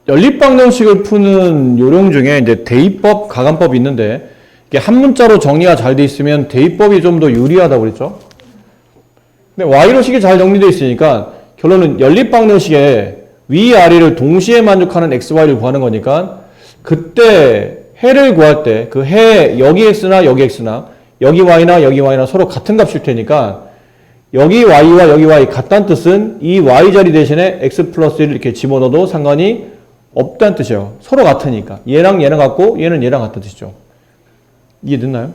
연립방정식을 푸는 요령 중에 이제 대입법, 가감법이 있는데 이게 한 문자로 정리가 잘 돼 있으면 대입법이 좀 더 유리하다고 그랬죠. 근데 Y로식이 잘 정리되어 있으니까 결론은 연립방정식에 위, 아래를 동시에 만족하는 XY를 구하는 거니까 그때 해를 구할 때 그 해 여기 X나 여기 X나 여기 Y나 여기 Y나 서로 같은 값일 테니까 여기 Y와 여기 Y 같다는 뜻은 이 Y 자리 대신에 X 플러스 1을 이렇게 집어넣어도 상관이 없다는 뜻이에요. 서로 같으니까. 얘랑 얘랑 같고 얘는 얘랑 같다는 뜻이죠. 이해됐나요?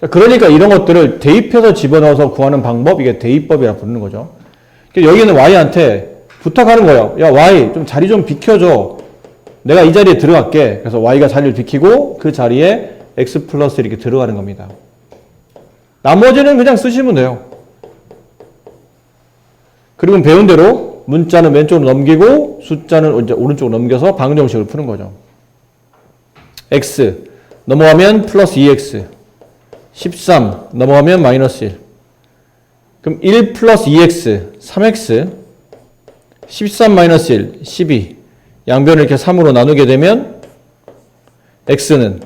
자, 그러니까 이런 것들을 대입해서 집어넣어서 구하는 방법, 이게 대입법이라 부르는 거죠. 여기는 Y한테 부탁하는 거예요. 야, Y, 좀 자리 좀 비켜줘. 내가 이 자리에 들어갈게. 그래서 Y가 자리를 비키고 그 자리에 X 플러스 이렇게 들어가는 겁니다. 나머지는 그냥 쓰시면 돼요. 그리고 배운 대로 문자는 왼쪽으로 넘기고 숫자는 이제 오른쪽으로 넘겨서 방정식을 푸는 거죠. X 넘어가면 플러스 2X 13 넘어가면 마이너스 1 그럼 1 플러스 2X 3X 13 마이너스 1 12 양변을 이렇게 3으로 나누게 되면 X는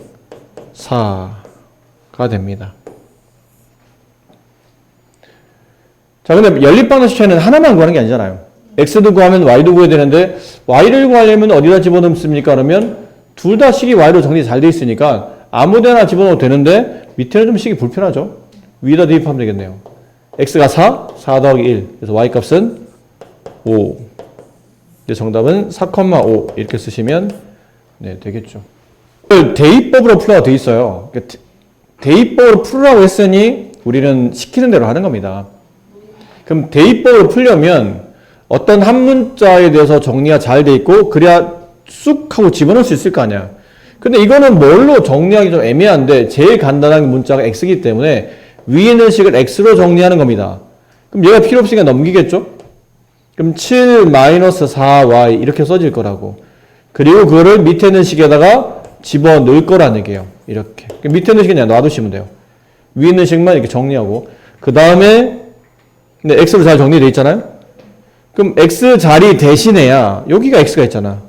4가 됩니다. 자, 근데 연립방정식에는 하나만 구하는 게 아니잖아요. X도 구하면 Y도 구해야 되는데 Y를 구하려면 어디다 집어넣습니까? 그러면 둘 다 식이 Y로 정리 잘 돼 있으니까 아무 데나 집어넣어도 되는데 밑에는 좀 식이 불편하죠. 위에다 대입하면 되겠네요. X가 4, 4 더하기 1. 그래서 Y 값은 5. 정답은 4,5 이렇게 쓰시면 네, 되겠죠. 대입법으로 풀어야 돼 있어요. 대입법으로 풀으라고 했으니 우리는 시키는 대로 하는 겁니다. 그럼 대입법으로 풀려면 어떤 한 문자에 대해서 정리가 잘 돼 있고 그래야 쑥 하고 집어넣을 수 있을 거 아니야. 근데 이거는 뭘로 정리하기 좀 애매한데 제일 간단한 문자가 X이기 때문에 위에 있는 식을 X로 정리하는 겁니다. 그럼 얘가 필요 없으니까 넘기겠죠? 그럼 7 마이너스 4Y 이렇게 써질 거라고. 그리고 그거를 밑에 있는 식에다가 집어넣을 거라는 얘기예요. 이렇게. 밑에 있는 식은 그냥 놔두시면 돼요. 위에 있는 식만 이렇게 정리하고. 그 다음에 근데 X로 잘 정리되어 있잖아요? 그럼 X 자리 대신에야 여기가 X가 있잖아.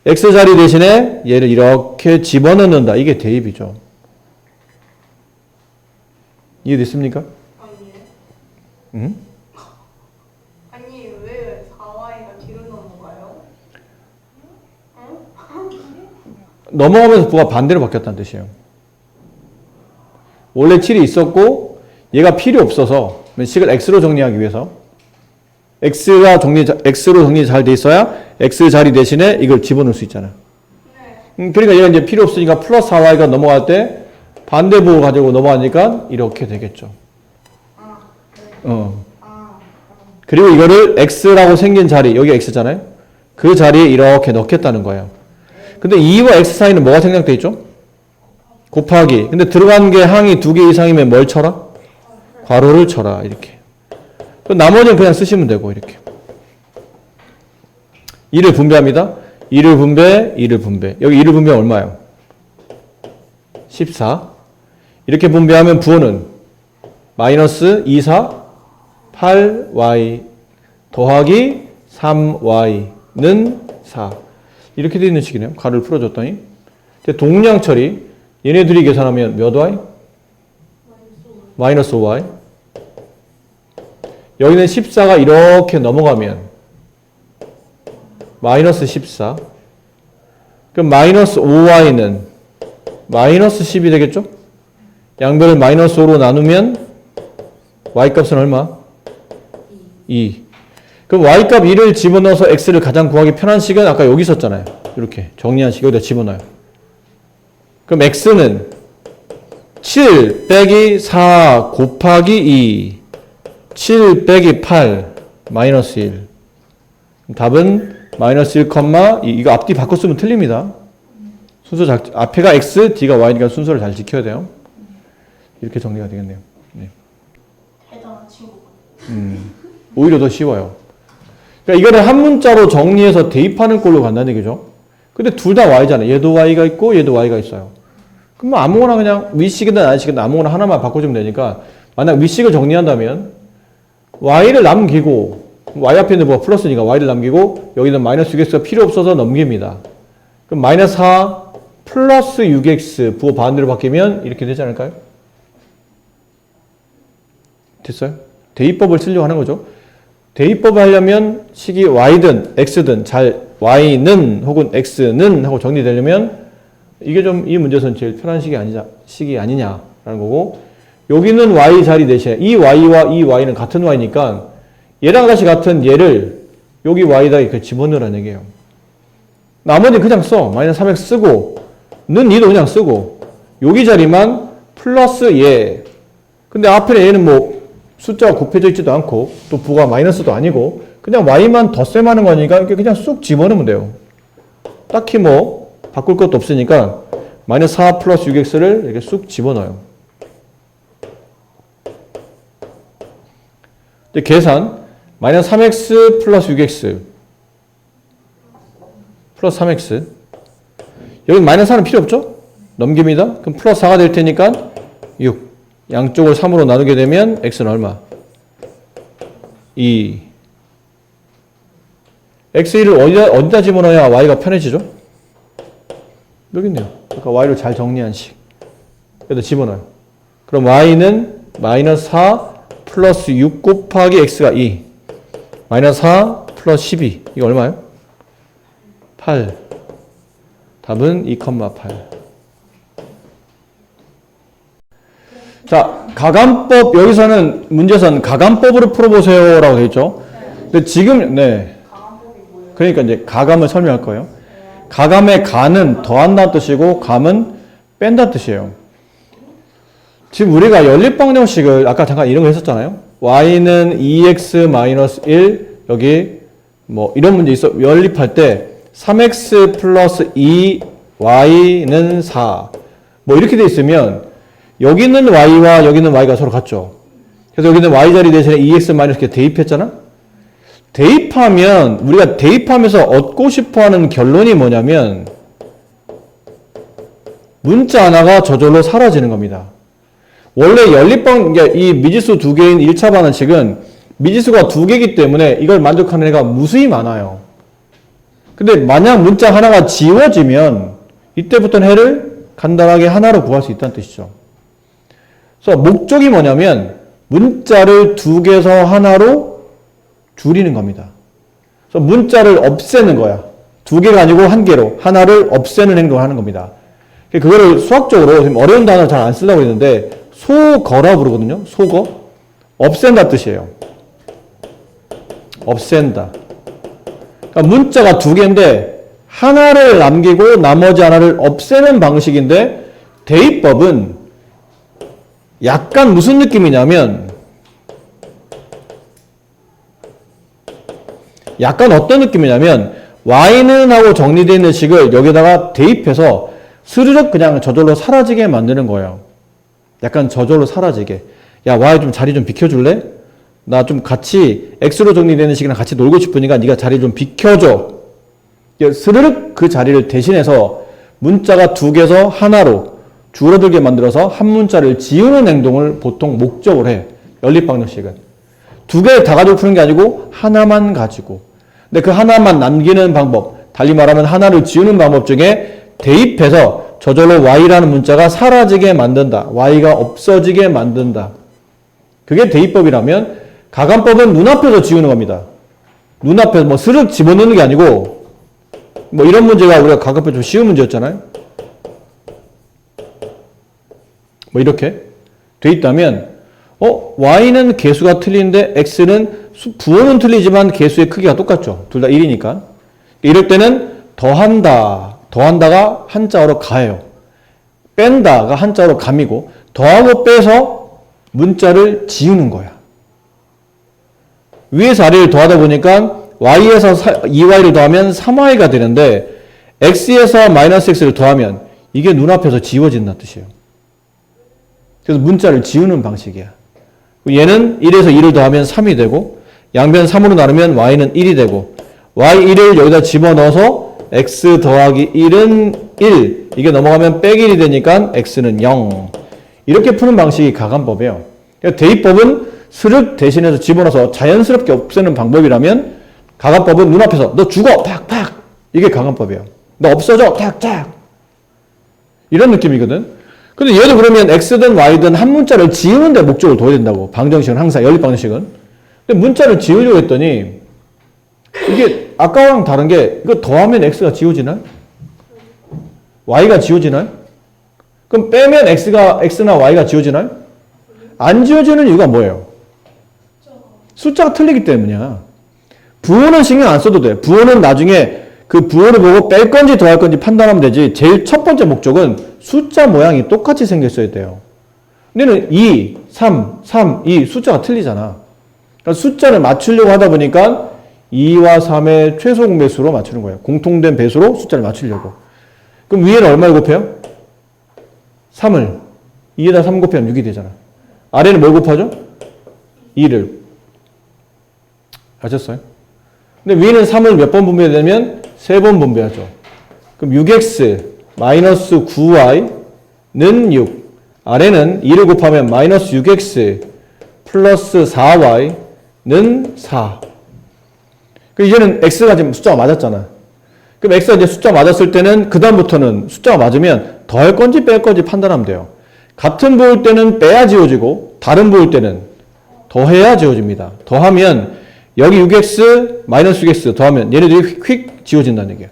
X 자리 대신에 얘를 이렇게 집어넣는다. 이게 대입이죠. 이해됐습니까? 아니에요. 아니 왜 4Y가 뒤로 넘어가요? 넘어가면서 부가 반대로 바뀌었다는 뜻이에요. 원래 7이 있었고 얘가 필요 없어서 식을 X로 정리하기 위해서 X로 정리 잘 돼 있어야 X 자리 대신에 이걸 집어넣을 수 있잖아. 네. 그러니까 얘가 이제 필요 없으니까 플러스 4Y가 넘어갈 때 반대부 가지고 넘어가니까 이렇게 되겠죠. 네. 그리고 이거를 X라고 생긴 자리, 여기 X잖아요. 그 자리에 이렇게 넣겠다는 거예요. 근데 2와 X 사이는 뭐가 생략돼 있죠? 곱하기. 근데 들어간 게 항이 2개 이상이면 뭘 쳐라? 괄호를 쳐라. 이렇게. 나머지는 그냥 쓰시면 되고 이렇게. 2를 분배합니다. 2를 분배, 2를 분배. 여기 2를 분배하면 얼마예요? 14. 이렇게 분배하면 부호는 마이너스 2, 4, 8y 더하기 3y는 4. 이렇게 되어 있는 식이네요. 가를 풀어줬더니. 동량 처리. 얘네들이 계산하면 몇 y? 마이너스 5y. 여기는 14가 이렇게 넘어가면 마이너스 14. 그럼 마이너스 5y는 마이너스 10이 되겠죠? 양변을 마이너스 5로 나누면 y값은 얼마? 2. 그럼 y값 2를 집어넣어서 x를 가장 구하기 편한 식은 아까 여기 있었잖아요. 이렇게 정리한 식 여기다 집어넣어요. 그럼 x는 7 빼기 4 곱하기 2 7 빼기 8 마이너스 1. 답은 마이너스 1, 이거 앞뒤 바꿔 쓰면 틀립니다. 순서 잘, 앞에가 x, 뒤가 y니까 순서를 잘 지켜야 돼요. 이렇게 정리가 되겠네요. 네. 대단한 친구가. 오히려 더 쉬워요. 그러니까 이거를 한 문자로 정리해서 대입하는 꼴로 간다는 얘기죠. 근데 둘 다 y잖아요. 얘도 y가 있고 얘도 y가 있어요. 그럼 아무거나 그냥 위식이든 아래식이든 아무거나 하나만 바꿔주면 되니까 만약 위식을 정리한다면 y를 남기고 y 앞에 있는 부가 플러스니까 y를 남기고 여기는 마이너스 6x가 필요 없어서 넘깁니다. 그럼 마이너스 4 플러스 6x 부호 반대로 바뀌면 이렇게 되지 않을까요? 됐어요? 대입법을 쓰려고 하는 거죠. 대입법을 하려면 식이 y든 x든 y는 혹은 x는 하고 정리되려면 이게 좀 이 문제에서는 제일 편한 식이 아니냐라는 거고, 여기는 y 자리 대신에 이 y와 이 y는 같은 y니까 얘랑 다시 같은 얘를 여기 y에다 이렇게 집어넣으라는 얘기예요. 나머지 그냥 써. 마이너스 3x 쓰고 는 이도 그냥 쓰고 여기 자리만 플러스 얘. 근데 앞에 얘는 뭐 숫자가 곱해져 있지도 않고 또 부가 마이너스도 아니고 그냥 y만 덧셈하는 거니까 이렇게 그냥 쑥 집어넣으면 돼요. 딱히 뭐 바꿀 것도 없으니까 마이너스 4 플러스 6x를 이렇게 쑥 집어넣어요. 이제 계산 마이너스 3x 플러스 6x 플러스 3x 여기 마이너스 4는 필요 없죠? 넘깁니다. 그럼 플러스 4가 될 테니까 6 양쪽을 3으로 나누게 되면 x는 얼마? 2 x1을 어디다 집어넣어야 y가 편해지죠? 여기 있네요. 그러니까 y를 잘 정리한 식 여기다 집어넣어요. 그럼 y는 마이너스 4 플러스 6 곱하기 x가 2 마이너스 4 플러스 12 이거 얼마예요? 8 답은 2,8 자, 가감법 여기서는 문제선 가감법으로 풀어보세요 라고 되어 있죠. 근데 지금 그러니까 이제 가감을 설명할 거예요. 가감의 가는 더한다는 뜻이고 감은 뺀다는 뜻이에요. 지금 우리가 연립방정식을 아까 잠깐 이런 거 했었잖아요. y는 2x-1 여기 뭐 이런 문제 있어. 연립할 때 3x 플러스 2y는 4 뭐 이렇게 돼 있으면 여기는 y와 여기는 y가 서로 같죠. 그래서 여기는 y 자리 대신에 2x 마이너스 이렇게 대입했잖아. 대입하면 우리가 대입하면서 얻고 싶어하는 결론이 뭐냐면 문자 하나가 저절로 사라지는 겁니다. 원래 연립방 이 미지수 두 개인 1차 반환식은 미지수가 두 개이기 때문에 이걸 만족하는 애가 무수히 많아요. 근데 만약 문자 하나가 지워지면 이때부터는 해를 간단하게 하나로 구할 수 있다는 뜻이죠. 그래서 목적이 뭐냐면 문자를 두 개에서 하나로 줄이는 겁니다. 그래서 문자를 없애는 거야. 두 개가 아니고 한 개로 하나를 없애는 행동을 하는 겁니다. 그거를 수학적으로 지금 어려운 단어 잘 안 쓰려고 했는데 소거라 부르거든요. 소거. 없앤다 뜻이에요. 없앤다. 그러니까 문자가 두 개인데 하나를 남기고 나머지 하나를 없애는 방식인데 대입법은 약간 무슨 느낌이냐면 약간 어떤 느낌이냐면 y는 하고 정리되어 있는 식을 여기다가 대입해서 스르륵 그냥 저절로 사라지게 만드는 거예요. 약간 저절로 사라지게. 야, y 좀 자리 좀 비켜줄래? 나 좀 같이 x로 정리되는 식이랑 같이 놀고 싶으니까 네가 자리 좀 비켜줘. 스르륵 그 자리를 대신해서 문자가 두 개에서 하나로 줄어들게 만들어서 한 문자를 지우는 행동을 보통 목적으로 해. 연립방정식은. 두 개를 다 가지고 푸는 게 아니고 하나만 가지고. 근데 그 하나만 남기는 방법, 달리 말하면 하나를 지우는 방법 중에 대입해서 저절로 y라는 문자가 사라지게 만든다. y가 없어지게 만든다. 그게 대입법이라면 가감법은 눈앞에서 지우는 겁니다. 눈앞에서 뭐 스르륵 집어넣는 게 아니고 뭐 이런 문제가 우리가 가감법 좀 쉬운 문제였잖아요. 뭐 이렇게 돼 있다면 y는 개수가 틀린데 x는 부호는 틀리지만 개수의 크기가 똑같죠. 둘 다 1이니까. 이럴 때는 더한다가 한자어로 가예요. 뺀다가 한자어로 감이고 더하고 빼서 문자를 지우는 거야. 위에서 아래를 더하다 보니까 y에서 2y를 더하면 3y가 되는데 x에서 마이너스 x를 더하면 이게 눈앞에서 지워진다는 뜻이에요. 그래서 문자를 지우는 방식이야. 얘는 1에서 2를 더하면 3이 되고 양변 3으로 나누면 y는 1이 되고 y1을 여기다 집어넣어서 x 더하기 1은 1 이게 넘어가면 빼기 1이 되니까 x는 0 이렇게 푸는 방식이 가감법이에요. 그러니까 대입법은 스륵 대신해서 집어넣어서 자연스럽게 없애는 방법이라면 가간법은 눈앞에서 너 죽어 팍팍 이게 가간법이에요. 너 없어져 탁탁 이런 느낌이거든. 근데 얘도 그러면 x든 y든 한 문자를 지우는 데 목적을 둬야 된다고. 방정식은 항상 연립방정식은. 근데 문자를 지우려고 했더니 이게 아까랑 다른 게 이거 더하면 x가 지워지나요? y가 지워지나요? 그럼 빼면 x나 y가 지워지나요? 안 지워지는 이유가 뭐예요? 숫자가 틀리기 때문이야. 부호는 신경 안 써도 돼. 부호는 나중에 그 부호를 보고 뺄 건지 더할 건지 판단하면 되지. 제일 첫 번째 목적은 숫자 모양이 똑같이 생겼어야 돼요. 근데는 2, 3, 3, 2 숫자가 틀리잖아. 그러니까 숫자를 맞추려고 하다 보니까 2와 3의 최소 공배수로 맞추는 거예요. 공통된 배수로 숫자를 맞추려고. 그럼 위에는 얼마를 곱해요? 3을. 2에다 3 곱하면 6이 되잖아. 아래는 뭘 곱하죠? 2를. 아셨어요? 근데 위에는 3을 몇 번 분배되면 3번 분배하죠. 그럼 6x 마이너스 9y는 6. 아래는 2를 곱하면 마이너스 6x 플러스 4y는 4. 그럼 이제는 x가 지금 숫자가 맞았잖아. 그럼 x가 이제 숫자 맞았을 때는 그다음부터는 숫자가 맞으면 더할 건지 뺄 건지 판단하면 돼요. 같은 부호일 때는 빼야 지워지고 다른 부호일 때는 더해야 지워집니다. 더하면 여기 6x 마이너스 6x 더하면 얘네들이 휙 지워진다는 얘기예요.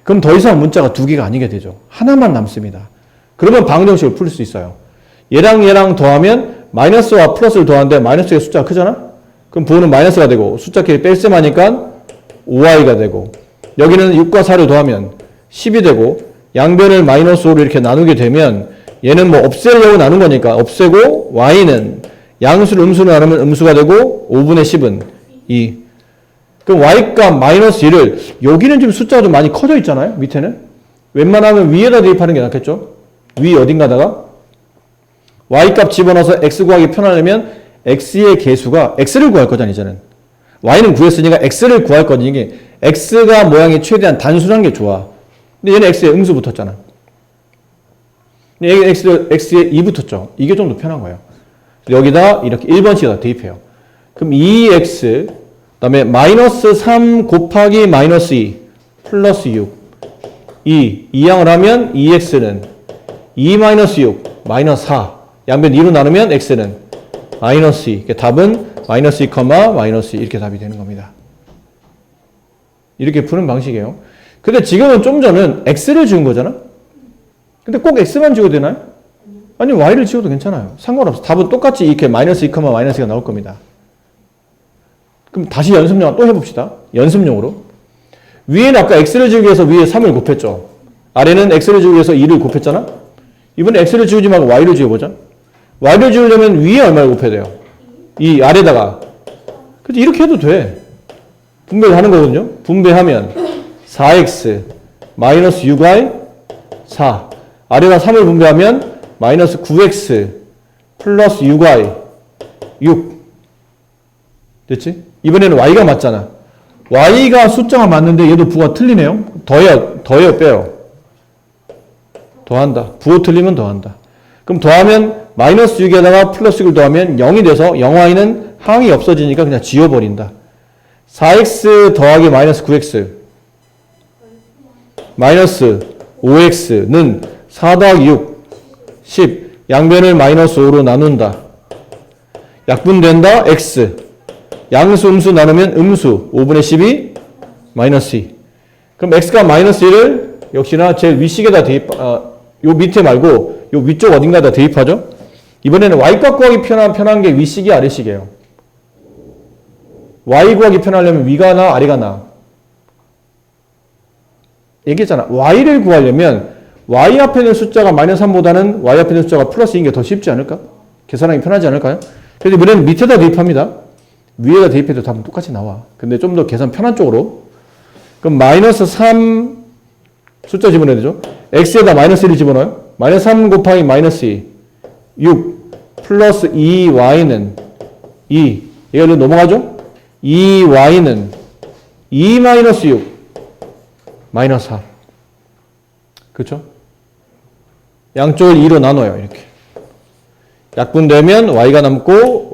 그럼 더 이상 문자가 두 개가 아니게 되죠. 하나만 남습니다. 그러면 방정식을 풀 수 있어요. 얘랑 얘랑 더하면 마이너스와 플러스를 더하는데 마이너스의 숫자가 크잖아? 그럼 부호는 마이너스가 되고 숫자끼리 뺄셈하니까 5y가 되고 여기는 6과 4를 더하면 10이 되고 양변을 마이너스 5로 이렇게 나누게 되면 얘는 뭐 없애려고 나눈 거니까 없애고 y는 양수를 음수로 나누면 음수가 되고 5분의 10은 2. 그럼 y값 마이너스 1을 여기는 지금 숫자가 좀 많이 커져 있잖아요. 밑에는. 웬만하면 위에다 대입하는 게 낫겠죠. 위 어딘가다가 y값 집어넣어서 x 구하기 편하려면 x의 개수가 x를 구할 거잖아 이제는. y는 구했으니까 x를 구할 거니 이게 x가 모양이 최대한 단순한 게 좋아. 근데 얘는 x에 음수 붙었잖아. 근데 얘는 x에 2 붙었죠. 이게 좀 더 편한 거예요. 여기다 이렇게 1번씩에다 대입해요. 그럼 2x 그다음에 마이너스 3 곱하기 마이너스 2 플러스 6 2양을 하면 2x는 2 마이너스 6 마이너스 4 양변 2로 나누면 x는 마이너스 2 답은 마이너스 2, 마이너스 2 이렇게 답이 되는 겁니다. 이렇게 푸는 방식이에요. 근데 지금은 좀 전은 x를 지운 거잖아? 근데 꼭 x만 지워도 되나요? 아니 y를 지워도 괜찮아요. 상관없어. 답은 똑같이 이렇게 마이너스 2, 마이너스 2가 나올 겁니다. 그럼 다시 연습용 또 해봅시다. 연습용으로. 위에는 아까 x를 지우기 위해서 위에 3을 곱했죠. 아래는 x를 지우기 위해서 2를 곱했잖아? 이번에 x를 지우지 말고 y를 지워보자. y를 지우려면 위에 얼마를 곱해야 돼요? 이 아래다가. 그래서 이렇게 해도 돼. 분배를 하는 거거든요. 분배하면 4x 마이너스 6y 4. 아래가 3을 분배하면 마이너스 9x 플러스 6y 6. 됐지? 이번에는 y가 맞잖아. y가 숫자가 맞는데 얘도 부호가 틀리네요. 더해요, 빼요? 더한다. 부호 틀리면 더한다. 그럼 더하면 마이너스 6에다가 플러스 6을 더하면 0이 돼서 0y는 항이 없어지니까 그냥 지워버린다. 4x 더하기 마이너스 9x 마이너스 5x는 4 더하기 6 10 양변을 마이너스 5로 나눈다. 약분된다. x 양수 음수 나누면 음수 5분의 12 마이너스 2. 그럼 x가 마이너스 1을 역시나 제일 위식에다 대입 요 밑에 말고 요 위쪽 어딘가에다 대입하죠. 이번에는 y값 구하기 편한 게 위식이 아래식이에요. y 구하기 편하려면 위가 나 아래가 나. 얘기했잖아. y를 구하려면 y 앞에 있는 숫자가 마이너스 3보다는 y 앞에 있는 숫자가 플러스인 게 더 쉽지 않을까? 계산하기 편하지 않을까요? 그래서 이번에는 밑에다 대입합니다. 위에다 대입해도 답은 똑같이 나와. 근데 좀 더 계산 편한 쪽으로. 그럼 마이너스 3 숫자 집어넣어야 되죠. x에다 마이너스 1을 집어넣어요. 마이너스 3 곱하기 마이너스 2 6 플러스 2y는 2. 얘가 이리로 넘어가죠? 2y는 2 마이너스 6 마이너스 4. 그렇죠? 양쪽을 2로 나눠요. 이렇게. 약분되면 y가 남고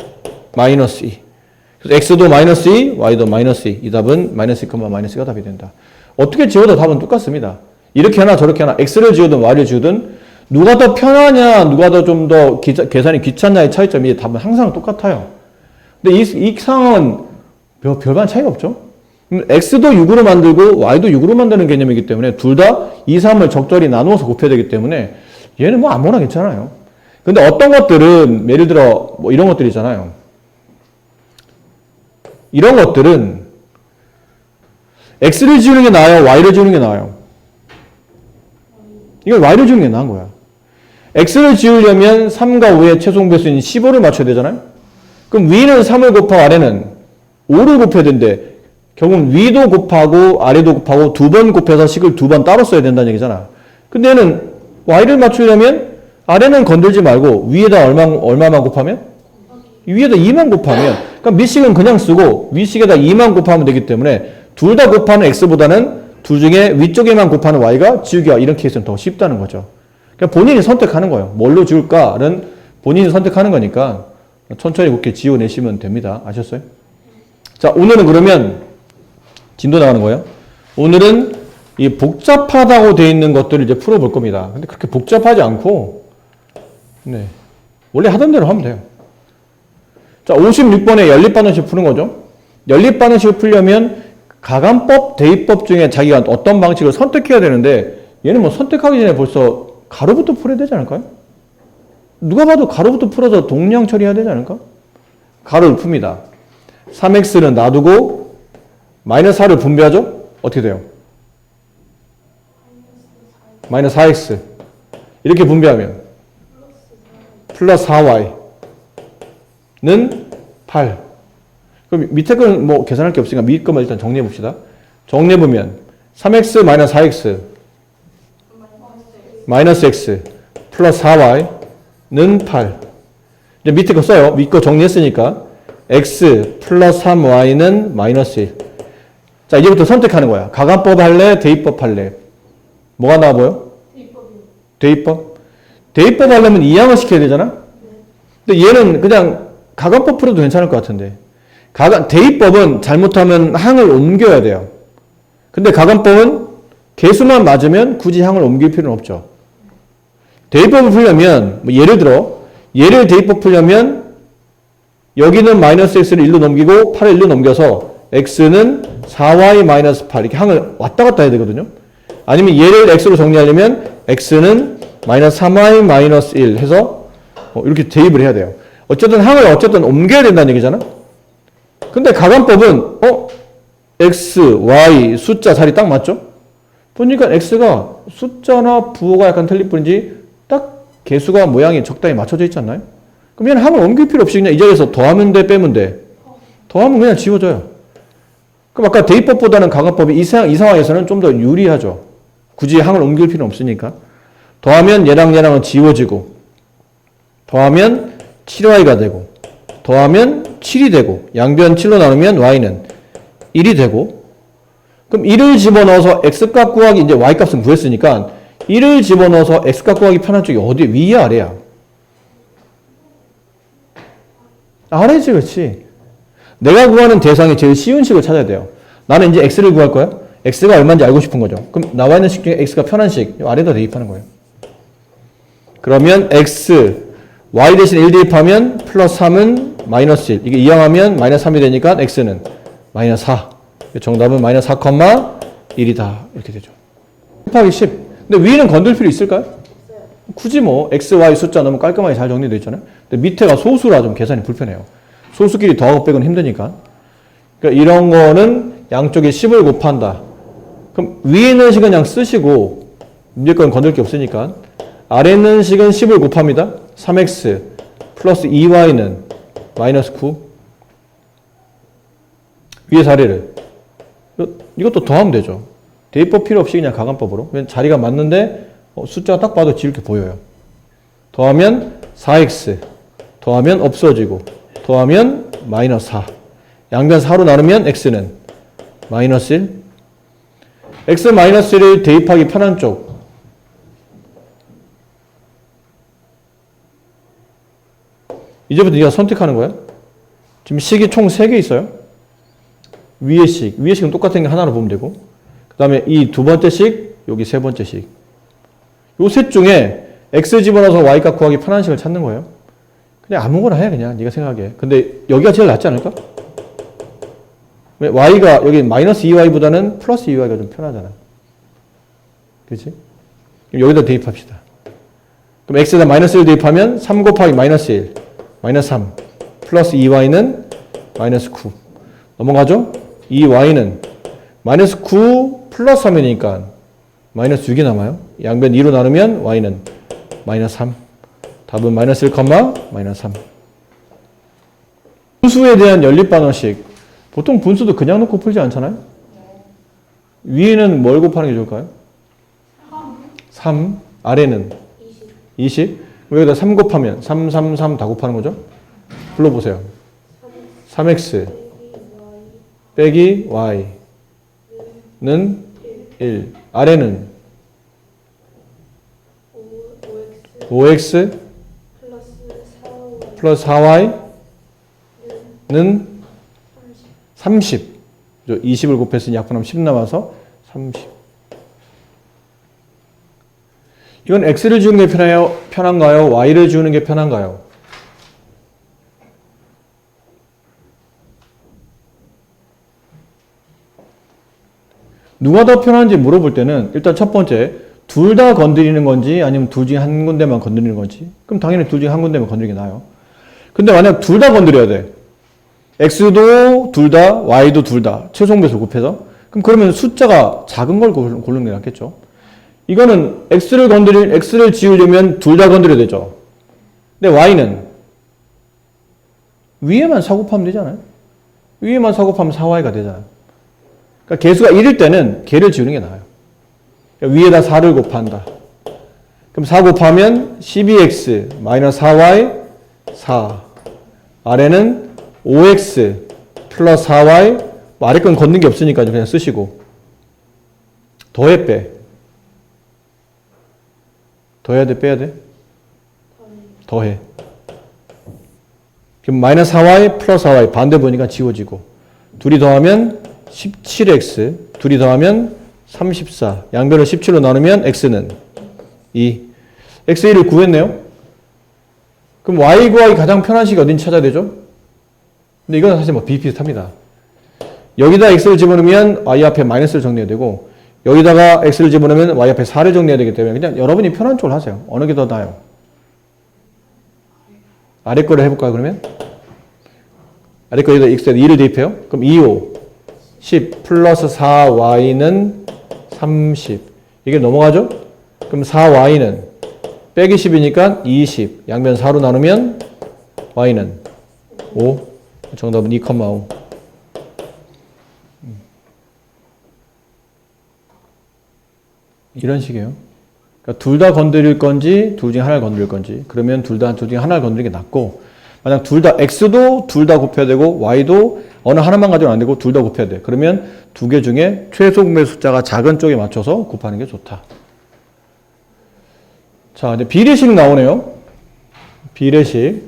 마이너스 2. 그래서 x도 마이너스 2, y도 마이너스 2. 이 답은 마이너스 2, 마이너스 2가 답이 된다. 어떻게 지어도 답은 똑같습니다. 이렇게 하나 저렇게 하나 x를 지우든 y를 지우든 누가 더 편하냐, 누가 더 좀 더 계산이 귀찮냐의 차이점이 답은 항상 똑같아요. 근데 이 상황은 별반 차이가 없죠. x도 6으로 만들고 y도 6으로 만드는 개념이기 때문에 둘 다 2, 3을 적절히 나누어서 곱해야 되기 때문에 얘는 뭐 아무나 괜찮아요. 근데 어떤 것들은 예를 들어 뭐 이런 것들 있잖아요. 이런 것들은 x를 지우는 게 나아요, y를 지우는 게 나아요. 이건 y를 지우는 게 나은 거야. x를 지우려면 3과 5의 최종 배수인 15를 맞춰야 되잖아요. 그럼 위는 3을 곱하고 아래는 5를 곱해야 되는데 결국은 위도 곱하고 아래도 곱하고 두 번 곱해서 식을 두 번 따로 써야 된다는 얘기잖아. 근데 얘는 y를 맞추려면 아래는 건들지 말고 위에다 얼마만 곱하면? 위에다 2만 곱하면 그럼 밑식은 그냥 쓰고 위식에다 2만 곱하면 되기 때문에 둘 다 곱하는 x보다는 둘 중에 위쪽에만 곱하는 y가 지우기가 이런 케이스는 더 쉽다는 거죠. 그러니까 본인이 선택하는 거예요. 뭘로 지울까는 본인이 선택하는 거니까 천천히 그렇게 지워내시면 됩니다. 아셨어요? 자, 오늘은 그러면 진도 나가는 거예요. 오늘은 이 복잡하다고 되어 있는 것들을 이제 풀어볼 겁니다. 근데 그렇게 복잡하지 않고, 네. 원래 하던 대로 하면 돼요. 자, 56번에 연립반응식 푸는 거죠. 연립반응식을 풀려면 가감법, 대입법 중에 자기가 어떤 방식을 선택해야 되는데, 얘는 뭐 선택하기 전에 벌써 가로부터 풀어야 되지 않을까요? 누가 봐도 가로부터 풀어서 동량 처리해야 되지 않을까? 가로를 풉니다. 3x는 놔두고 마이너스 4를 분배하죠? 어떻게 돼요? 마이너스 4x 이렇게 분배하면 플러스 4y는 8. 그럼 밑에 건 뭐 계산할 게 없으니까 밑 것만 일단 정리해 봅시다. 정리해 보면 3x 마이너스 4x 마이너스 x 플러스 4y는 8. 이제 밑에 거 써요. 밑 거 정리했으니까 x 플러스 3y는 마이너스 1. 자, 이제부터 선택하는 거야. 가감법 할래? 대입법 할래? 뭐가 나와 보여? 대입법. 대입법 하려면 이항을 시켜야 되잖아? 근데 얘는 그냥 가감법 풀어도 괜찮을 것 같은데. 대입법은 잘못하면 항을 옮겨야 돼요. 근데 가감법은 개수만 맞으면 굳이 항을 옮길 필요는 없죠. 대입법을 풀려면, 뭐 예를 들어, 얘를 대입법 풀려면 여기는 마이너스 x를 1로 넘기고 8을 1로 넘겨서 x는 4y 마이너스 8 이렇게 항을 왔다 갔다 해야 되거든요. 아니면 얘를 x로 정리하려면 x는 마이너스 3y 마이너스 1 해서 이렇게 대입을 해야 돼요. 어쨌든 항을 옮겨야 된다는 얘기잖아. 근데 가감법은 x, y 숫자 자리 딱 맞죠? 보니까 x가 숫자나 부호가 약간 틀릴 뿐이지 딱 개수가 모양이 적당히 맞춰져 있지 않나요? 그럼 얘는 항을 옮길 필요 없이 그냥 이 자리에서 더하면 돼, 빼면 돼. 더하면 그냥 지워져요. 그럼 아까 대입법보다는 가감법이 이 상황에서는 좀 더 유리하죠. 굳이 항을 옮길 필요는 없으니까. 더하면 얘랑 얘랑은 지워지고, 더하면 7y가 되고, 더하면 7이 되고, 양변 7로 나누면 y는 1이 되고, 그럼 1을 집어넣어서 x값 구하기, 이제 y값은 구했으니까 1을 집어넣어서 x값 구하기 편한 쪽이 어디? 위야, 아래야? 아래지, 그렇지. 내가 구하는 대상이 제일 쉬운 식을 찾아야 돼요. 나는 이제 x를 구할 거야. x가 얼마인지 알고 싶은 거죠. 그럼 나와 있는 식 중에 x가 편한 식, 아래다 대입하는 거예요. 그러면 x, y 대신 1 대입하면 플러스 3은 마이너스 1. 이게 이항하면 마이너스 3이 되니까 x는 마이너스 4. 정답은 마이너스 4,1이다. 이렇게 되죠. 곱하기 10. 근데 위는 건들 필요 있을까요? 굳이 뭐 x, y 숫자 너무 깔끔하게 잘 정리되어 있잖아요. 근데 밑에가 소수라 좀 계산이 불편해요. 소수끼리 더하고 빼고는 힘드니까. 그러니까 이런 거는 양쪽에 10을 곱한다. 그럼 위에 있는 식은 그냥 쓰시고 위에 건 건들 게 없으니까 아래 있는 식은 10을 곱합니다. 3x 플러스 2y는 마이너스 9. 위에 자리를 이것도 더하면 되죠. 대입법 필요 없이 그냥 가감법으로. 자리가 맞는데 숫자가 딱 봐도 이렇게 보여요. 더하면 4x 더하면 없어지고 더하면 마이너스 4. 양변 4로 나누면 x는 마이너스 1. x 마이너스 1을 대입하기 편한 쪽. 이제부터 네가 선택하는 거야. 지금 식이 총 3개 있어요. 위의 식은 똑같은 게 하나로 보면 되고, 그 다음에 이 두 번째 식, 여기 세 번째 식. 요 셋 중에 x 집어넣어서 y 값 구하기 편한 식을 찾는 거예요. 그냥 아무거나 해, 그냥. 네가 생각해. 근데 여기가 제일 낫지 않을까? 왜 y가 여기 마이너스 2y보다는 플러스 2y가 좀 편하잖아. 그렇지? 여기다 대입합시다. 그럼 x에다 마이너스 1 대입하면 3 곱하기 마이너스 1, 마이너스 3, 플러스 2y는 마이너스 9. 넘어가죠? 2y는 마이너스 9 플러스 3이니까 마이너스 6이 남아요. 양변 2로 나누면 y는 마이너스 3. 답은 마이너스 1, 마이너스 3. 분수에 대한 연립방정식. 보통 분수도 그냥 놓고 풀지 않잖아요? 위에는 뭘 곱하는 게 좋을까요? 3. 아래는? 20. 여기다 3 곱하면 3, 3, 3 다 곱하는 거죠? 불러보세요. 3x 빼기 y는 1. 아래는? 5x 플러스 4y는 30. 20을 곱했으니 약분하면 10 남아서 30. 이건 x를 지우는 게 편한가요? y를 지우는 게 편한가요? 누가 더 편한지 물어볼 때는 일단 첫 번째, 둘 다 건드리는 건지 아니면 둘 중에 한 군데만 건드리는 건지. 그럼 당연히 둘 중에 한 군데만 건드리는 게 나아요. 근데 만약 둘 다 건드려야 돼. x도 둘 다, y도 둘 다. 최종배수 곱해서. 그러면 숫자가 작은 걸 고르는 게 낫겠죠. 이거는 x를 지우려면 둘 다 건드려야 되죠. 근데 y는 위에만 4 곱하면 되잖아요. 위에만 4 곱하면 4y가 되잖아요. 그러니까 개수가 1일 때는 개를 지우는 게 나아요. 그러니까 위에다 4를 곱한다. 그럼 4 곱하면 12x 마이너스 4y 4. 아래는 5x 플러스 4y. 아래 건 걷는 게 없으니까 그냥 쓰시고. 더해 빼. 더해야 돼, 빼야 돼? 더해. 그럼 마이너스 4y 플러스 4y 반대 보니까 지워지고. 둘이 더하면 17x. 둘이 더하면 34. 양변을 17로 나누면 x는 2. x1을 구했네요. 그럼 y 구하기 가장 편한 식이 어딘지 찾아야 되죠? 근데 이건 사실 뭐 비슷합니다. 여기다 x를 집어넣으면 y 앞에 마이너스를 정리해야 되고, 여기다가 x를 집어넣으면 y 앞에 4를 정리해야 되기 때문에 그냥 여러분이 편한 쪽으로 하세요. 어느 게 더 나아요? 아래 거를 해볼까요, 그러면? 아래 거에다 x에다 2를 대입해요. 그럼 2, 5, 10 플러스 4y는 30. 이게 넘어가죠? 그럼 4y는 빼기 10이니까 20. 양변 4로 나누면 y는 5. 정답은 2,5. 이런 식이에요. 그러니까 둘 다 건드릴 건지 둘 중에 하나를 건드릴 건지. 그러면 둘 중에 하나를 건드리는 게 낫고, 만약 둘 다 x도 둘 다 곱해야 되고 y도 어느 하나만 가지고는 안 되고 둘 다 곱해야 돼. 그러면 두 개 중에 최소 분배 숫자가 작은 쪽에 맞춰서 곱하는 게 좋다. 자, 이제 비례식 나오네요. 비례식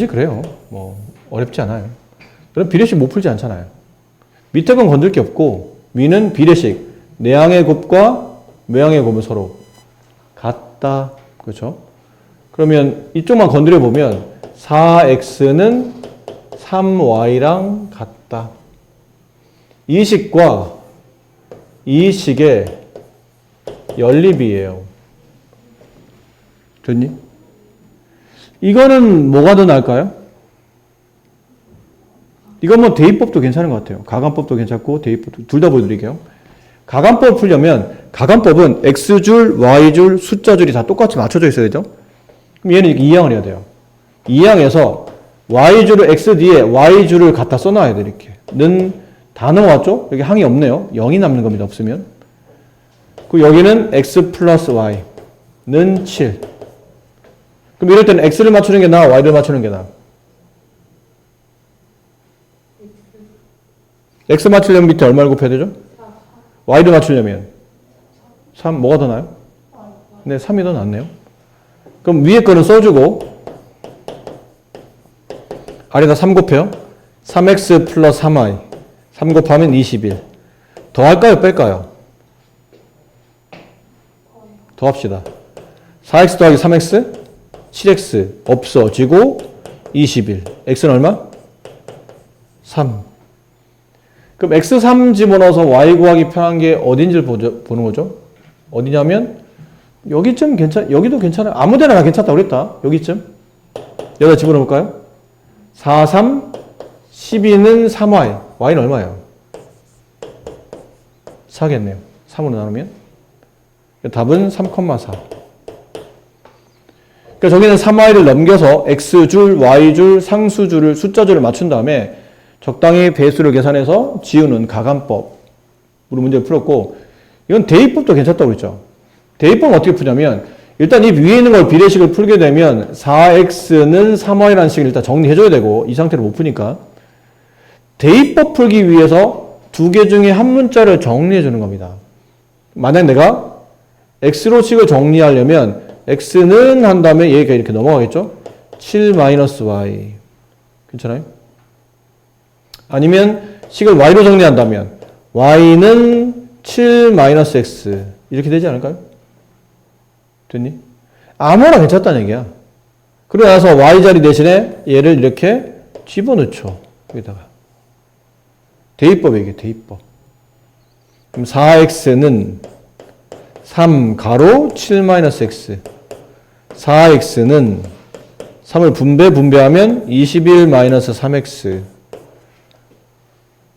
그래요. 뭐 어렵지 않아요. 그럼 비례식 못 풀지 않잖아요. 밑에 건 건들 게 없고, 위는 비례식. 내항의 곱과 외항의 곱은 서로 같다. 그렇죠? 그러면 이쪽만 건드려 보면 4x는 3y랑 같다. 이 식과 이 식의 연립이에요. 됐니? 이거는 뭐가 더 나을까요? 이건 뭐 대입법도 괜찮은 것 같아요. 가간법도 괜찮고 대입법도 둘 다 보여드릴게요. 가간법 풀려면 가간법은 x줄, y줄, 숫자줄이 다 똑같이 맞춰져 있어야 되죠. 그럼 얘는 이렇게 이항을 해야 돼요. 이항에서 y줄을 x 뒤에 y줄을 갖다 써놔야 돼. 이렇게 는 다 넣어왔죠? 여기 항이 없네요. 0이 남는 겁니다. 없으면. 그리고 여기는 x 플러스 y는 7. 그럼 이럴 때는 x를 맞추는 게 나아, y를 맞추는 게 나아? x 맞추려면 밑에 얼마를 곱해야 되죠? y를 맞추려면 3, 뭐가 더 나아요? 네, 3이 더 낫네요. 그럼 위에 거는 써주고 아래다 3 곱해요. 3x 플러스 3y. 3 곱하면 21. 더할까요? 뺄까요? 더합시다. 4x 더하기 3x 7x 없어지고 21. x는 얼마? 3. 그럼 x3 집어넣어서 y 구하기 편한 게 어딘지를 보는 거죠. 어디냐면 여기쯤 여기도 괜찮아요. 아무 데나 괜찮다고 그랬다. 여기쯤. 여기다 집어넣을까요? 4, 3, 12는 3y. y는 얼마예요? 4겠네요. 3으로 나누면. 답은 3,4. 그러니까 저기는 3y를 넘겨서 x줄, y줄, 상수줄을 숫자줄을 맞춘 다음에 적당히 배수를 계산해서 지우는 가간법으로 문제를 풀었고, 이건 대입법도 괜찮다고 그랬죠. 대입법은 어떻게 푸냐면 일단 이 위에 있는 걸 비례식을 풀게 되면 4x는 3y라는 식을 일단 정리해줘야 되고 이 상태로 못 푸니까 대입법 풀기 위해서 두 개 중에 한 문자를 정리해주는 겁니다. 만약 내가 x로 식을 정리하려면 x는 한 다음에 얘가 이렇게 넘어가겠죠? 7-y. 괜찮아요? 아니면 식을 y로 정리한다면 y는 7-x. 이렇게 되지 않을까요? 됐니? 아무나 괜찮다는 얘기야. 그러고 나서 y자리 대신에 얘를 이렇게 집어넣죠. 여기다가. 대입법이에요, 이게 대입법. 그럼 4x는 3 가로 7-x. 4x는 3을 분배하면 21-3x.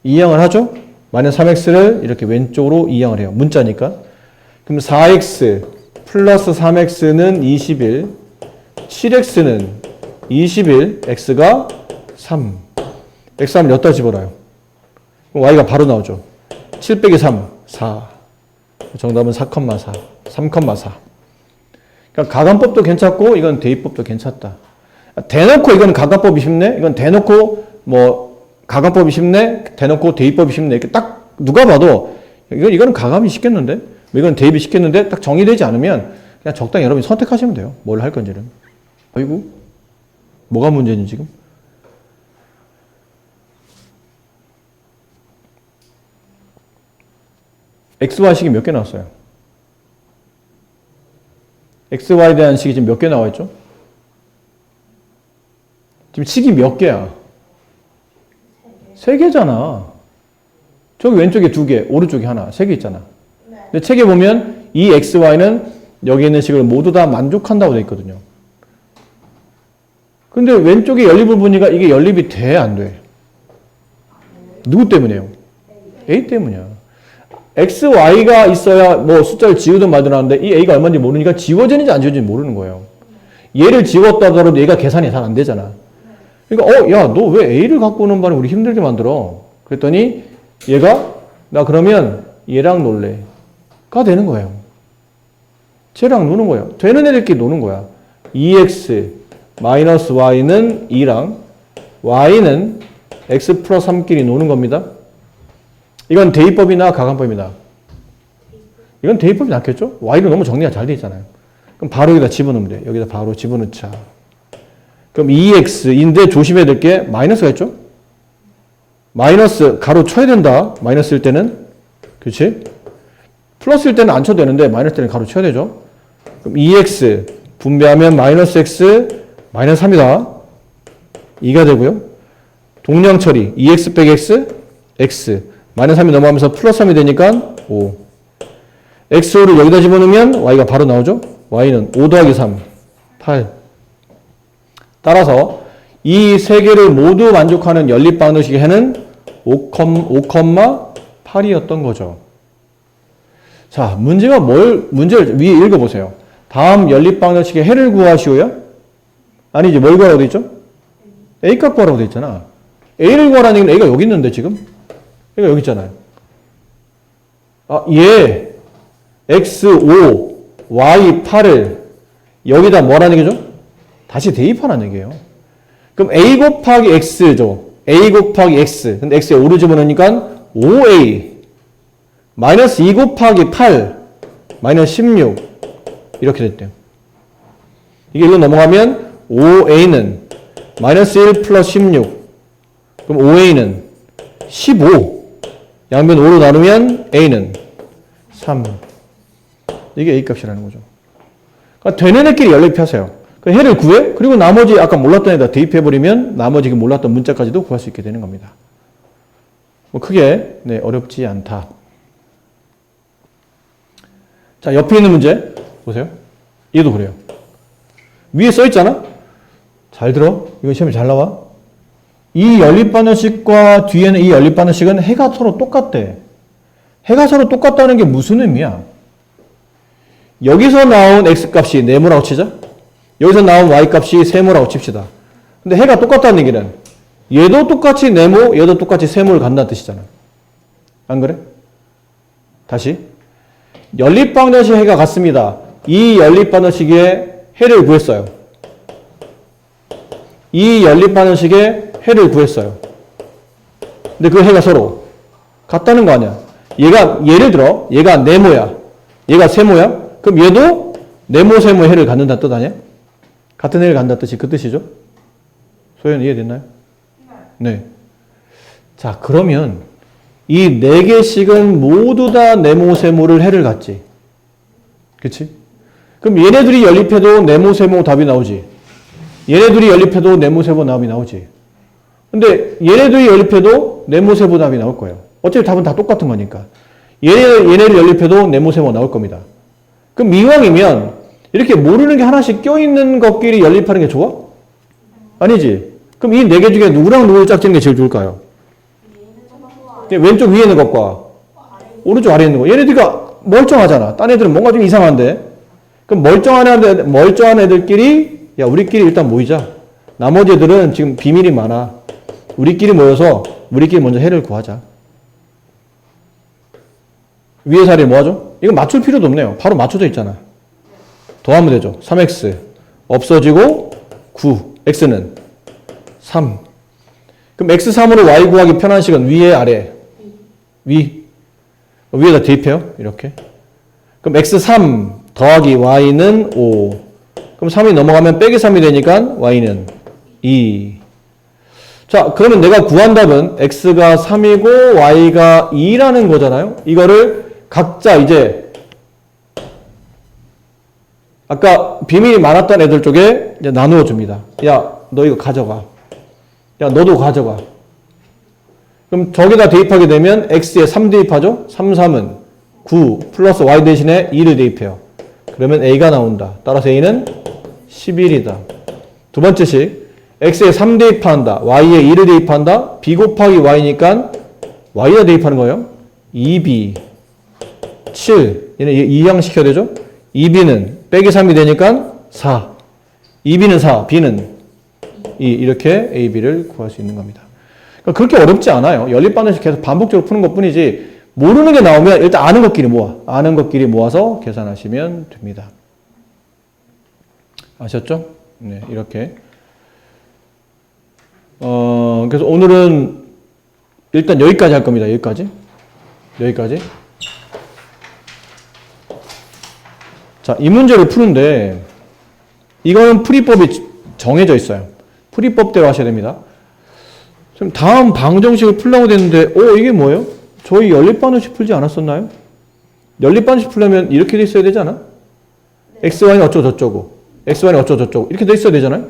이항을 하죠? 마이너스 3x를 이렇게 왼쪽으로 이항을 해요. 문자니까. 그럼 4x 플러스 3x는 21, 7x는 21, x가 3. x3을 여기다 집어넣어요. 그럼 y가 바로 나오죠. 7 빼기 3, 4. 정답은 4,4, 3,4. 그러니까 가간법도 괜찮고 이건 대입법도 괜찮다. 대놓고 이건 가간법이 쉽네? 이건 대놓고 뭐 가간법이 쉽네? 대놓고 대입법이 쉽네? 이렇게 딱 누가 봐도 이거는 가감이 쉽겠는데? 이건 대입이 쉽겠는데? 딱 정리되지 않으면 그냥 적당히 여러분이 선택하시면 돼요. 뭘 할 건지를. 아이고, 뭐가 문제니 지금? XY식이 몇 개 나왔어요? XY에 대한 식이 지금 몇 개 나와 있죠? 지금 식이 몇 개야? 3개잖아. 저기 왼쪽에 2개, 오른쪽에 하나, 3개 있잖아. 근데 책에 보면 이 XY는 여기 있는 식을 모두 다 만족한다고 되어 있거든요. 근데 왼쪽에 연립을 보니까 이게 연립이 돼, 안 돼? 누구 때문에요? A 때문이야. XY가 있어야 뭐 숫자를 지우든 말든 하는데 이 A가 얼마인지 모르니까 지워지는지 안 지워지는지 모르는 거예요. 얘를 지웠다 하더라도 얘가 계산이 잘 안 되잖아. 그러니까 야, 너 왜 A를 갖고 오는 바람에 우리 힘들게 만들어? 그랬더니 얘가 나 그러면 얘랑 놀래. 가 되는 거예요. 쟤랑 노는 거예요. 되는 애들끼리 노는 거야. 2x 마이너스 y는 2랑 y는 x 플러스 3끼리 노는 겁니다. 이건 대입법이나 가간법이다. 이건 대입법이 낫겠죠? y로 너무 정리가 잘 돼 있잖아요. 그럼 바로 여기다 집어넣으면 돼. 여기다 바로 집어넣자. 그럼 2x인데 조심해야 될 게 마이너스가 있죠? 마이너스 가로 쳐야 된다. 마이너스일 때는. 그렇지? 플러스일 때는 안 쳐도 되는데 마이너스 때는 가로 쳐야 되죠? 그럼 2x 분배하면 마이너스 x 마이너스 3이다. 2가 되고요. 동량 처리 2x 빼기 x 마이너스 3이 넘어가면서 플러스 3이 되니까 5. x를 여기다 집어넣으면 y가 바로 나오죠? y는 5 더하기 3 8. 따라서 이 세 개를 모두 만족하는 연립방정식의 해는 5,8이었던 거죠. 자, 문제를 위에 읽어보세요. 다음 연립방정식의 해를 구하시오야? 아니지, 뭘 구하라고 돼 있죠? A값 구하라고 돼 있잖아. A를 구하라는 얘기는 A가 여기 있는데 지금? A가 여기 있잖아요. 얘 X5, Y8을 여기다 뭐라는 얘기죠? 다시 대입하라는 얘기예요. 그럼 A 곱하기 X죠. A 곱하기 X. 근데 X에 5를 집어넣으니까 5A 마이너스 2 곱하기 8 마이너스 16 이렇게 됐대요. 이게 일로 넘어가면 5A는 마이너스 1 플러스 16. 그럼 5a는 15. 양변 5로 나누면 a는 3. 이게 a 값이라는 거죠. 그러니까 되는 애끼리 연립하세요. 그 해를 구해? 그리고 나머지 아까 몰랐던 애다 대입해버리면 나머지 그 몰랐던 문자까지도 구할 수 있게 되는 겁니다. 뭐 크게 어렵지 않다. 자, 옆에 있는 문제 보세요. 얘도 그래요. 위에 써 있잖아? 잘 들어. 이거 시험에 잘 나와. 이 연립방정식과 뒤에는 이 연립방정식은 해가 서로 똑같대. 해가 서로 똑같다는 게 무슨 의미야? 여기서 나온 x값이 네모라고 치자. 여기서 나온 y값이 세모라고 칩시다. 근데 해가 똑같다는 얘기는 얘도 똑같이 네모, 얘도 똑같이 세모를 간다는 뜻이잖아. 안 그래? 다시. 연립방정식 해가 같습니다. 이 연립방정식의 해를 구했어요. 이 연립방정식의 해를 구했어요. 근데 그 해가 서로 같다는 거 아니야. 예를 들어 얘가 네모야. 얘가 세모야. 그럼 얘도 네모 세모의 해를 갖는다는 뜻 아니야? 같은 해를 갖는다는 뜻이 그 뜻이죠? 소연 이해됐나요? 네. 자, 그러면 이 네 개씩은 모두 다 네모 세모를 해를 갖지. 그치? 그럼 얘네들이 연립해도 네모 세모 답이 나오지. 얘네들이 연립해도 네모 세모 답이 나오지. 근데 얘네들이 연립해도 네모 세모 답이 나올 거예요. 어차피 답은 다 똑같은 거니까. 얘네를 연립해도 네모 세모 나올 겁니다. 그럼 이왕이면 이렇게 모르는 게 하나씩 껴있는 것끼리 연립하는 게 좋아? 아니지. 그럼 이 네 개 중에 누구랑 누구를 짝짓는 게 제일 좋을까요? 왼쪽 위에 있는 것과 오른쪽 아래에 있는 거. 얘네들이 멀쩡하잖아. 딴 애들은 뭔가 좀 이상한데. 그럼 멀쩡한 애들끼리 야 우리끼리 일단 모이자. 나머지 애들은 지금 비밀이 많아. 우리끼리 모여서 우리끼리 먼저 해를 구하자. 위에 자리에 뭐 하죠? 이건 맞출 필요도 없네요. 바로 맞춰져 있잖아. 더하면 되죠. 3x 없어지고 9. x는 3. 그럼 x3으로 y 구하기 편한 식은 위에 아래? 위에다 대입해요. 이렇게. 그럼 x3 더하기 y는 5. 그럼 3이 넘어가면 빼기 3이 되니까 y는 2. 자, 그러면 내가 구한 답은 x가 3이고 y가 2라는 거잖아요. 이거를 각자 이제 아까 비밀이 많았던 애들 쪽에 이제 나누어 줍니다. 야, 너 이거 가져가. 야, 너도 가져가. 그럼 저기다 대입하게 되면 x에 3 대입하죠? 3, 3은 9 플러스 y 대신에 2를 대입해요. 그러면 a가 나온다. 따라서 a는 11이다. 두 번째 식. x에 3 대입한다. y에 2를 대입한다. b 곱하기 y니까 y에다 대입하는 거예요. 2b 7. 얘는 2양 시켜야 되죠? 2b는 빼기 3이 되니까 4. 2b는 4, b는 2. 이렇게 a, b를 구할 수 있는 겁니다. 그러니까 그렇게 어렵지 않아요. 연립방정식 계속 반복적으로 푸는 것 뿐이지 모르는 게 나오면 일단 아는 것끼리 모아. 아는 것끼리 모아서 계산하시면 됩니다. 아셨죠? 네, 이렇게. 그래서 오늘은 일단 여기까지 할 겁니다. 여기까지. 자, 이 문제를 푸는데 이거는 풀이법이 정해져 있어요. 풀이법대로 하셔야 됩니다. 지금 다음 방정식을 풀려고 됐는데 이게 뭐예요? 저희 연립방정식 풀지 않았었나요? 연립방정식 풀려면 이렇게 돼 있어야 되지 않아? xy는 어쩌고 저쩌고 xy는 어쩌고 저쩌고 이렇게 돼 있어야 되잖아요?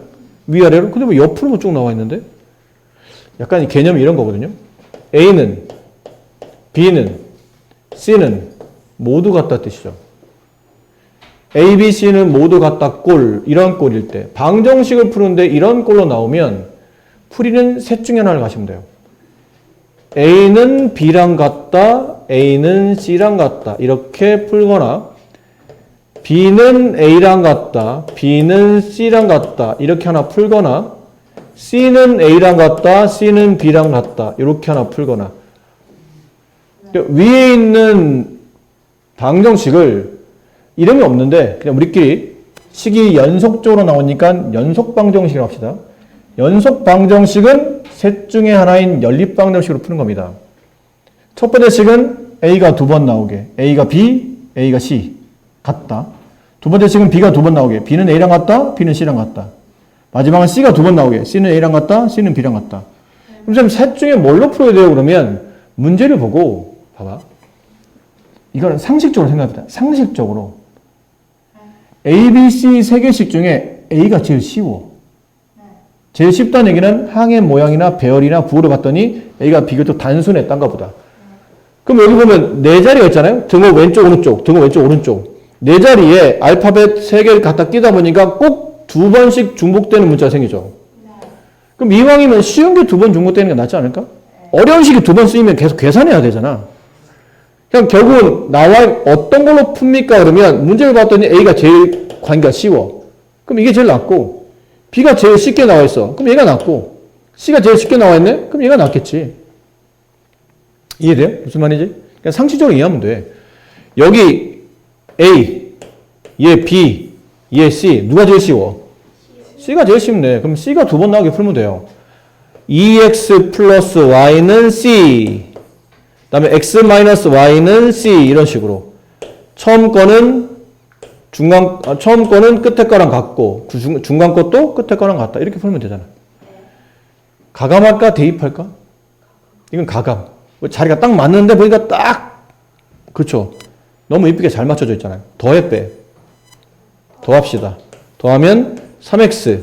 위아래로. 근데 왜 옆으로만 쭉 나와 있는데? 약간 개념이 이런 거거든요. a는 b는 c는 모두 같다 뜻이죠. a, b, c는 모두 같다 꼴, 이런 꼴일 때 방정식을 푸는데 이런 꼴로 나오면 풀이는 셋 중에 하나를 가시면 돼요. a는 b랑 같다, a는 c랑 같다 이렇게 풀거나 b는 a랑 같다, b는 c랑 같다 이렇게 하나 풀거나 c는 a랑 같다, c는 b랑 같다 이렇게 하나 풀거나 위에 있는 방정식을 이름이 없는데 그냥 우리끼리 식이 연속적으로 나오니까 연속 방정식을 합시다. 연속 방정식은 셋 중에 하나인 연립 방정식으로 푸는 겁니다. 첫 번째 식은 a가 2번 나오게 a가 b, a가 c 같다. 두 번째 식은 b가 2번 나오게 b는 a랑 같다, b는 c랑 같다. 마지막은 C가 두 번 나오게. C는 A랑 같다, C는 B랑 같다. 그럼 선생님 셋 중에 뭘로 풀어야 돼요? 그러면 문제를 보고 봐봐. 이거는 상식적으로 생각합니다. 상식적으로. A, B, C 세 개씩 중에 A가 제일 쉬워. 제일 쉽다는 얘기는 항의 모양이나 배열이나 부호를 봤더니 A가 비교적 단순해, 딴 거보다. 그럼 여기 보면 네 자리가 있잖아요. 등호 왼쪽, 오른쪽, 등호 왼쪽, 오른쪽. 네 자리에 알파벳 세 개를 갖다 끼다 보니까 꼭 두 번씩 중복되는 문자가 생기죠. 그럼 이왕이면 쉬운 게 두 번 중복되는 게 낫지 않을까? 어려운 식이 두 번 쓰이면 계속 계산해야 되잖아. 그냥 결국은 나와 어떤 걸로 풉니까? 그러면 문제를 봤더니 A가 제일 관계가 쉬워. 그럼 이게 제일 낫고, B가 제일 쉽게 나와 있어. 그럼 얘가 낫고, C가 제일 쉽게 나와 있네? 그럼 얘가 낫겠지. 이해돼요? 무슨 말인지? 그냥 상식적으로 이해하면 돼. 여기 A, 얘 B, 얘 C. 누가 제일 쉬워? C가 제일 쉽네. 그럼 C가 두 번 나오게 풀면 돼요. 2x 플러스 y는 C. 그 다음에 x 마이너스 y는 C. 이런 식으로. 처음 거는 끝에 거랑 같고, 중간 것도 끝에 거랑 같다. 이렇게 풀면 되잖아. 가감할까? 대입할까? 이건 가감. 자리가 딱 맞는데 보니까 딱, 그렇죠. 너무 이쁘게 잘 맞춰져 있잖아요. 더해 빼. 더합시다. 더하면 3x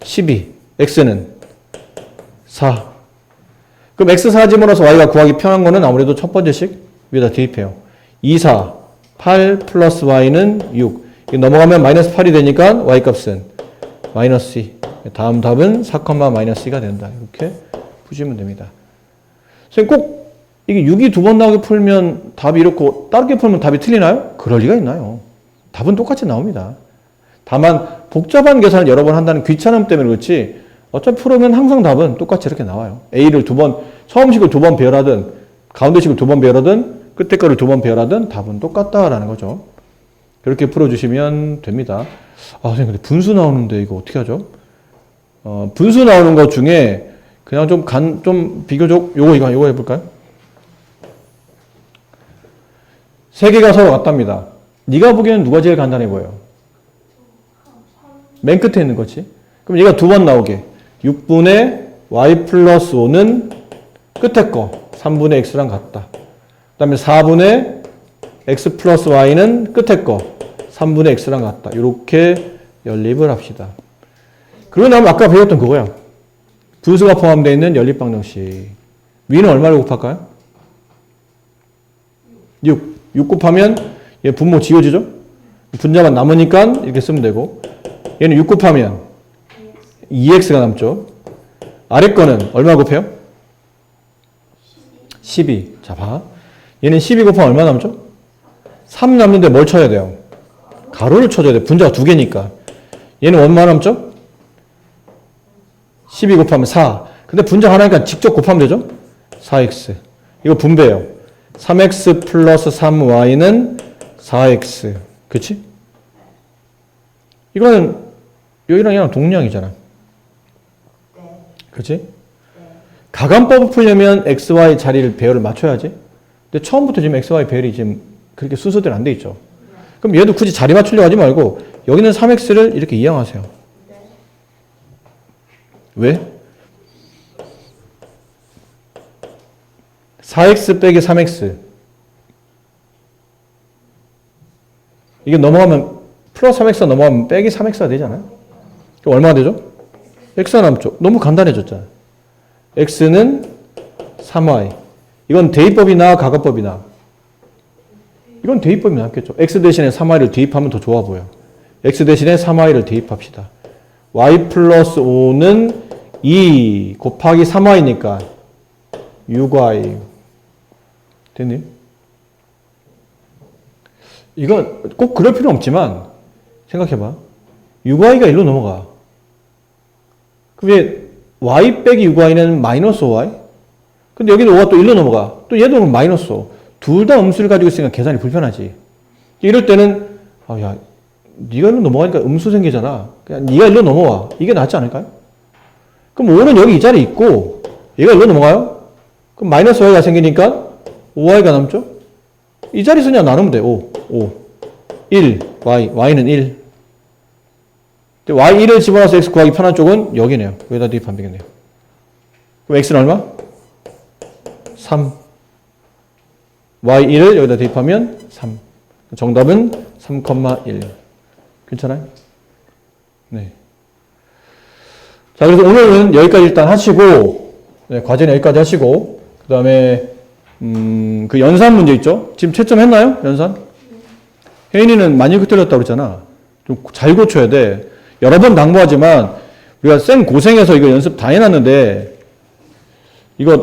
12, x는 4. 그럼 x 4지문으로서 y가 구하기 편한 거는 아무래도 첫 번째씩 위에다 대입해요. 2, 4, 8 플러스 y는 6. 넘어가면 마이너스 8이 되니까 y 값은 마이너스 2. 다음 답은 4, 마이너스 2가 된다. 이렇게 푸시면 됩니다. 선생님 꼭 이게 6이 두 번 나오게 풀면 답이 이렇고 다르게 풀면 답이 틀리나요? 그럴 리가 있나요? 답은 똑같이 나옵니다. 다만 복잡한 계산을 여러 번 한다는 귀찮음 때문에 그렇지 어차피 풀으면 항상 답은 똑같이 이렇게 나와요. A를 두 번, 처음 식을 두 번 배열하든 가운데 식을 두 번 배열하든 끝에 거를 두 번 배열하든 답은 똑같다라는 거죠. 그렇게 풀어주시면 됩니다. 아, 선생님 근데 분수 나오는데 이거 어떻게 하죠? 분수 나오는 것 중에 그냥 좀 비교적 이거 해볼까요? 세 개가 서로 같답니다. 네가 보기에는 누가 제일 간단해 보여요? 맨 끝에 있는 거지. 그럼 얘가 두 번 나오게. 6분의 y 플러스 5는 끝에 거 3분의 x랑 같다. 그 다음에 4분의 x 플러스 y는 끝에 거 3분의 x랑 같다. 이렇게 연립을 합시다. 그러고 나면 아까 배웠던 그거야. 분수가 포함되어 있는 연립 방정식. 위는 얼마를 곱할까요? 6. 6 곱하면 얘 분모 지워지죠? 분자만 남으니까 이렇게 쓰면 되고 얘는 6 곱하면 2x가 남죠. 아래 거는 얼마 곱해요? 12. 자, 봐. 얘는 12 곱하면 얼마 남죠? 3 남는데 뭘 쳐야 돼요? 가로를 쳐줘야 돼. 분자가 두 개니까. 얘는 얼마 남죠? 12 곱하면 4. 근데 분자 하나니까 직접 곱하면 되죠? 4x. 이거 분배예요. 3x 플러스 3y는 4x. 그치? 이거는 여기랑 얘랑 동량이잖아. 그치? 가감법을 풀려면 xy 자리를 배열을 맞춰야지. 근데 처음부터 지금 xy 배열이 지금 그렇게 순서대로 안 돼 있죠. 그럼 얘도 굳이 자리 맞추려고 하지 말고 여기는 3x를 이렇게 이항하세요. 왜? 4x 빼기 3x. 이게 넘어가면 플러스 3x가 넘어가면 빼기 3x가 되잖아요. 그럼 얼마가 되죠? x가 남죠. 너무 간단해졌잖아요. x는 3y. 이건 대입법이나 가각법이나? 이건 대입법이 낫겠죠. x 대신에 3y를 대입하면 더 좋아 보여. x 대신에 3y를 대입합시다. y 플러스 5는 2 곱하기 3y니까 6y. 됐니? 이건 꼭 그럴 필요는 없지만 생각해봐. 6y가 1로 넘어가. 그럼 얘 y 빼기 6y는 마이너스 5y? 근데 여기는 5가 또 1로 넘어가. 또 얘도 마이너스 5. 둘 다 음수를 가지고 있으니까 계산이 불편하지. 이럴 때는 야, 네가 1로 넘어가니까 음수 생기잖아. 그냥 네가 1로 넘어와. 이게 낫지 않을까요? 그럼 5는 여기 이 자리에 있고 얘가 1로 넘어가요? 그럼 마이너스 y가 생기니까 5y가 남죠? 이 자리에서 그냥 나누면 돼. 5, 1, y는 1. y1을 집어넣어서 x 구하기 편한 쪽은 여기네요. 여기다 대입하면 되겠네요. 그럼 x는 얼마? 3. y1을 여기다 대입하면 3. 정답은 3,1. 괜찮아요? 네. 자, 그래서 오늘은 여기까지 일단 하시고, 네, 과제는 여기까지 하시고, 그 다음에, 그 연산 문제 있죠? 지금 채점했나요? 연산? 혜인이는 많이 틀렸다고 그랬잖아. 좀 잘 고쳐야 돼. 여러 번 당부하지만, 우리가 생 고생해서 이거 연습 다 해놨는데, 이거